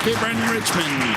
Cape Breton-Richmond.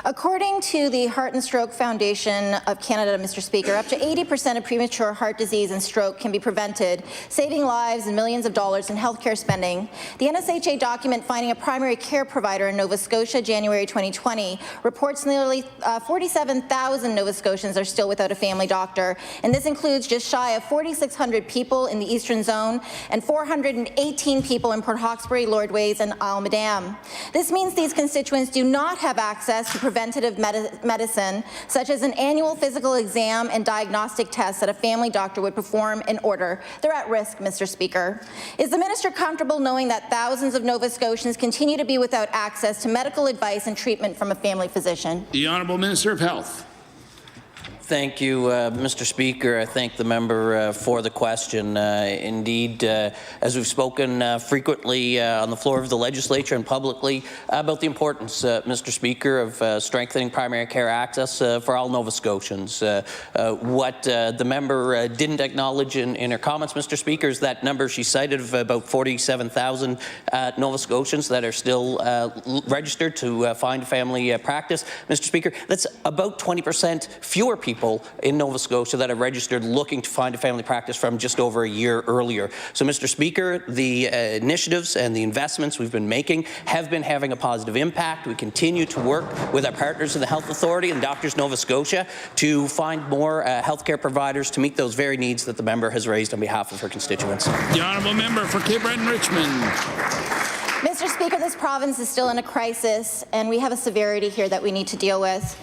According to the Heart and Stroke Foundation of Canada, Mr. Speaker, up to 80% of premature heart disease and stroke can be prevented, saving lives and millions of dollars in healthcare spending. The NSHA document finding a primary care provider in Nova Scotia, January 2020, reports nearly 47,000 Nova Scotians are still without a family doctor, and this includes just shy of 4,600 people in the Eastern Zone and 418 people in Port Hawkesbury, Lordways, and Isle Madame. This means these constituents do not have access to preventative medicine, such as an annual physical exam and diagnostic tests that a family doctor would perform in order. They're at risk, Mr. Speaker. Is the minister comfortable knowing that thousands of Nova Scotians continue to be without access to medical advice and treatment from a family physician? The Honourable Minister of Health. Thank you, Mr. Speaker. I thank the member for the question. Indeed, as we've spoken frequently on the floor of the legislature and publicly about the importance, Mr. Speaker, of strengthening primary care access for all Nova Scotians. What the member didn't acknowledge in her comments, Mr. Speaker, is that number she cited of about 47,000 Nova Scotians that are still registered to find a family practice. Mr. Speaker, that's about 20% fewer people in Nova Scotia that are registered looking to find a family practice from just over a year earlier. So, Mr. Speaker, the initiatives and the investments we've been making have been having a positive impact. We continue to work with our partners in the Health Authority and Doctors Nova Scotia to find more healthcare providers to meet those very needs that the member has raised on behalf of her constituents. The Honourable Member for Cape Breton-Richmond. Mr. Speaker, this province is still in a crisis, and we have a severity here that we need to deal with.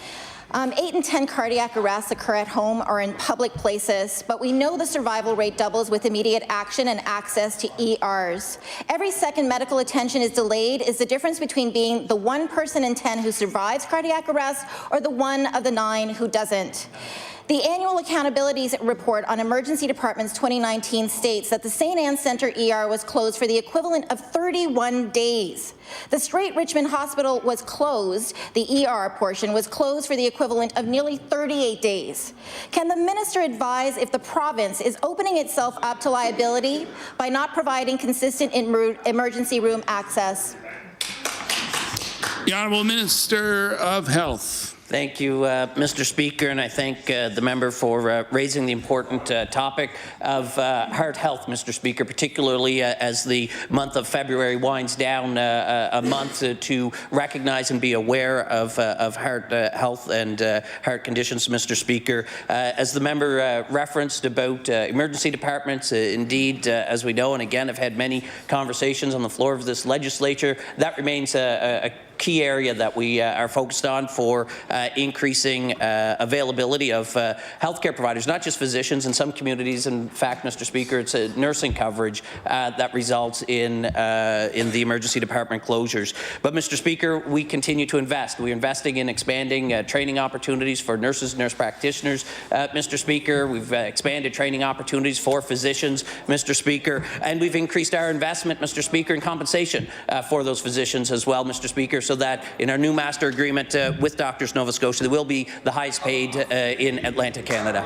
8 in 10 cardiac arrests occur at home or in public places, but we know the survival rate doubles with immediate action and access to ERs. Every second medical attention is delayed is the difference between being the 1 person in 10 who survives cardiac arrest or the 1 of the 9 who doesn't. The annual accountability report on emergency departments 2019 states that the St. Anne's Centre ER was closed for the equivalent of 31 days. The Straight Richmond Hospital was closed. The ER portion was closed for the equivalent of nearly 38 days. Can the minister advise if the province is opening itself up to liability by not providing consistent emergency room access? The Honourable Minister of Health. Thank you, Mr. Speaker, and I thank the member for raising the important topic of heart health, Mr. Speaker, particularly as the month of February winds down, a month to recognize and be aware of heart health and heart conditions, Mr. Speaker. As the member referenced about emergency departments, indeed, as we know, and again, have had many conversations on the floor of this legislature, that remains a key area that we are focused on for increasing availability of healthcare providers, not just physicians. In some communities, in fact, Mr. Speaker, it's a nursing coverage that results in the emergency department closures. But, Mr. Speaker, we continue to invest. We're investing in expanding training opportunities for nurses and nurse practitioners, Mr. Speaker. We've expanded training opportunities for physicians, Mr. Speaker, and we've increased our investment, Mr. Speaker, in compensation for those physicians as well, Mr. Speaker, so that in our new master agreement with Doctors Nova Scotia, they will be the highest paid in Atlantic Canada.